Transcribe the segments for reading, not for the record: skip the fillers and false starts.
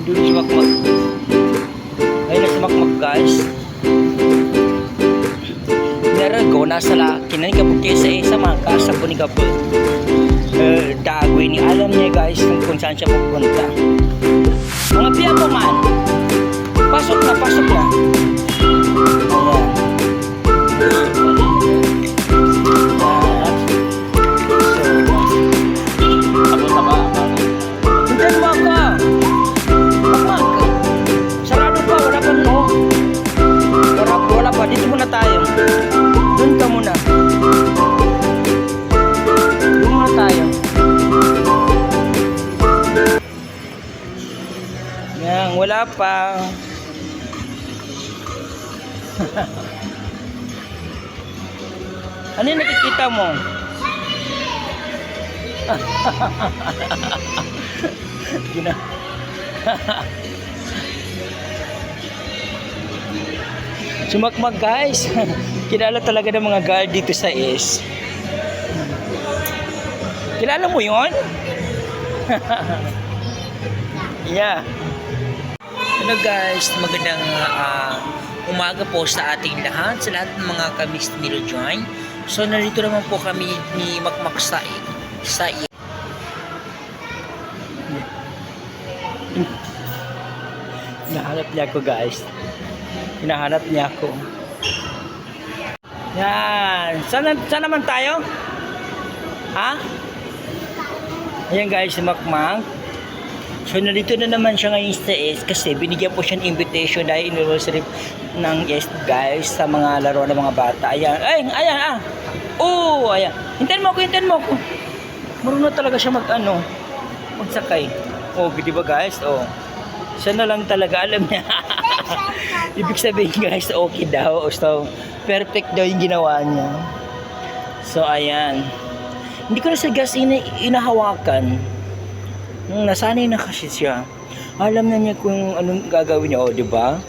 Doon si Makmak. Ayun na si Makmak guys. Narago nasa kinan ka po sa isa mga kasa po ni Kapo. Dagoy ni alam niya guys kung saan siya pupunta. Mga piya po man. Pasok na, pasok na. Dito muna tayo. Doon ka muna. Doon muna tayo. Yan, wala pa. Ano yung nakikita mo? Gina. Sumakmak guys. Kilala talaga ng mga guard dito sa is. Kilala mo yun? Yeah. Hello guys, magandang umaga po sa ating lahat, sa lahat ng mga kamis nilo join. So narito naman po kami ni Makmak sa Hinahanap niya ako guys. Hinahanap niya ako. Yan. Saan naman tayo? Ha? Ayan guys, si Makmak. So narito na naman siya ngayon sa S kasi binigyan po siya ng invitation dahil anniversary ng S guys sa mga laro ng mga bata. Ayan. Ay, ayan ah. Oh, ayan. Hintayin mo ako. Marunong talaga siya magsakay. Oh, di ba guys? Oh. Siya na lang talaga alam niya. Ibig sabihin guys, okay daw. So, perfect daw yung ginawa niya. So, ayan. Hindi ko na sa gas inahawakan. Nasanay na kasi siya. Alam na niya kung anong gagawin niya. O, diba?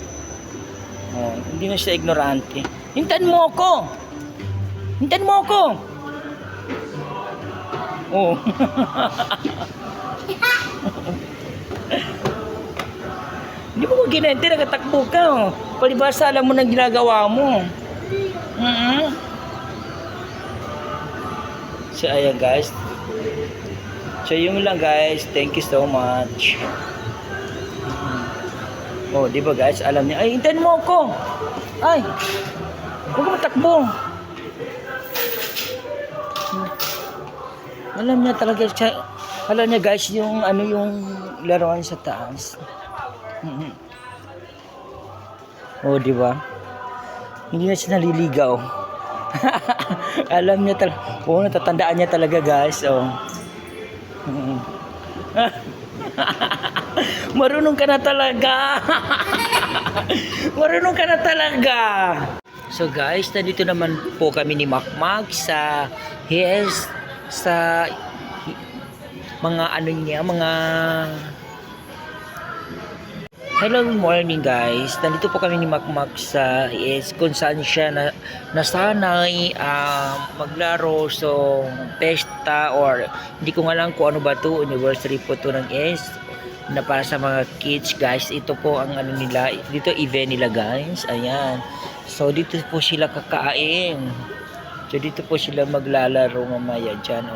O, hindi na siya ignorante. Hintayin mo ako! Oh. Hindi mo ginente, nagatakbo ka. Oh. Palibasa alam mo nang ginagawa mo. So ayan guys. So yun lang guys. Thank you so much. Oh, di ba guys? Alam niya. Ay, hintayin mo ako. Ay. Huwag ka matakbo. Alam niya talaga siya. Alam niya guys yung yung laruan sa taas. Oh, di ba? Hindi na siya naliligaw. Alam niya talaga. Oh, natatandaan niya talaga, guys. Oh. Marunong ka na talaga. Marunong ka na talaga. So, guys, nandito naman po kami ni Makmak sa mga mga hello morning guys. Nandito po kami ni Makmak sa kung saan siya nasanay maglaro so pesta or hindi ko nga lang kung ano ba to, anniversary po to ng na para sa mga kids guys. Ito po ang nila, dito event nila guys. Ayan. So dito po sila kakain. So dito po sila maglalaro mamaya dyan.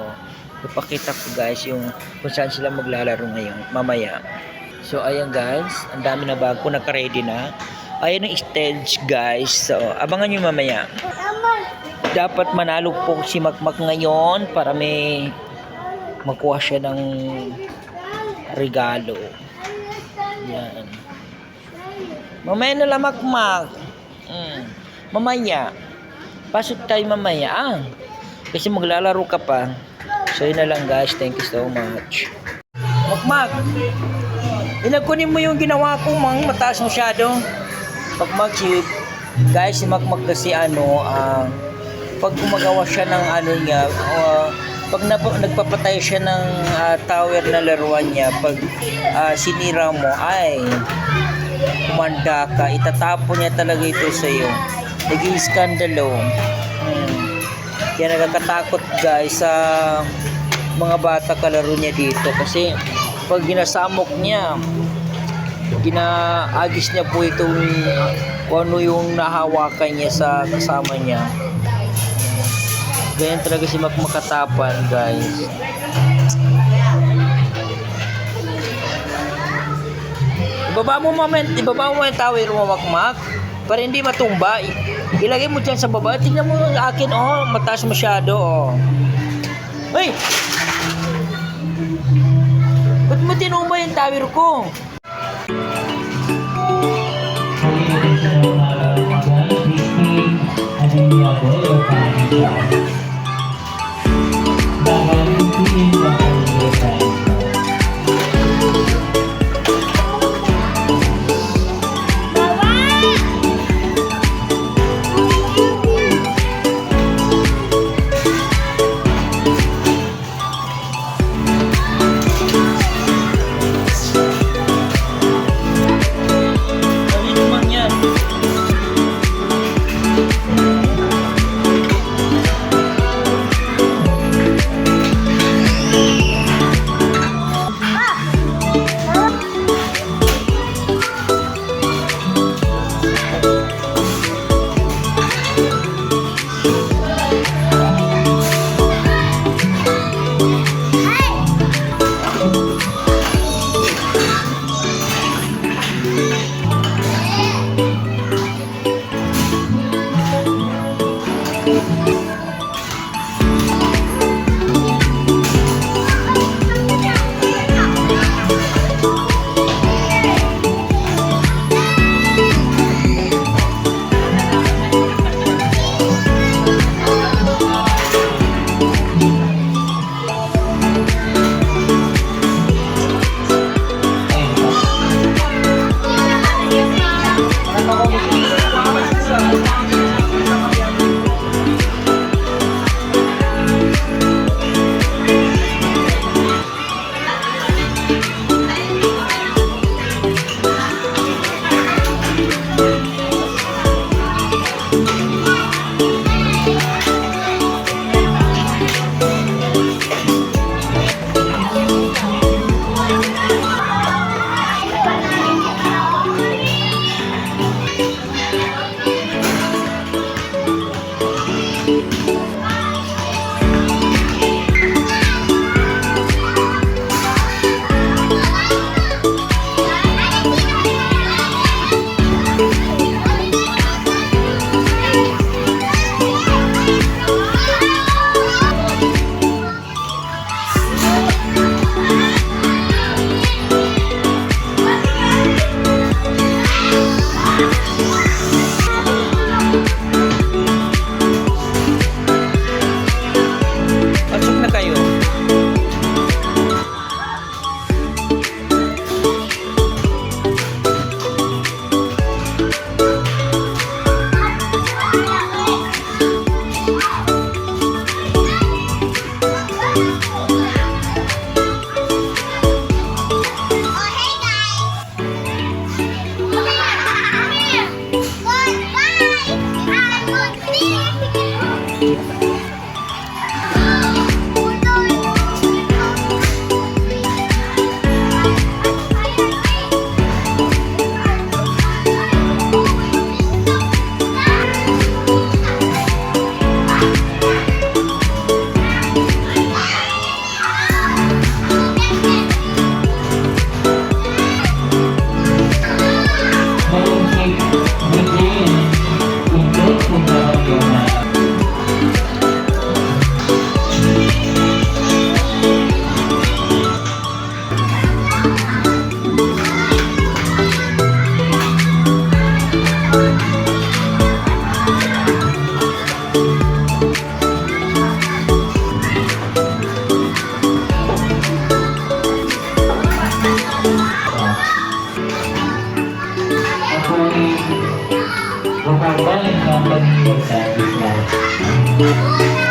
Ipakita ko guys yung kung saan sila maglalaro ngayon mamaya. So ayan guys, ang dami na bago, naka-ready na. Ayan ang stage guys. So abangan nyo mamaya. Dapat manalo po si Makmak ngayon para may makuha siya ng regalo. Yan. Mamaya na lang Makmak. Mamaya. Pasok tayo mamaya. Kasi maglalaro ka pa. So yun na lang guys. Thank you so much. Makmak. Kunin mo yung ginawa ko mataas masyado. Makmak guys, si Makmak kasi pag gumagawa siya ng niya, pag nagpapatay siya ng tower na laruan niya, pag sinira mo ay kumanda ka, itatapon niya talaga ito sa iyo. Naging skandalo. Kaya nagkakatakot guys sa mga bata kalaro niya dito kasi pag ginasamok niya ginaagis niya po itong kung ano yung nahawakan niya sa kasama niya. Ganyan talaga si Makatapan, guys. Ibaba mo yung tower mo, Makmak, para hindi matumba. Ilagay mo dyan sa baba. Tingnan mo yung akin, oh, mataas masyado, oh. Hey! Ba't mo tinumba yung tower ko? Balik ng pag-iwag sa Islam.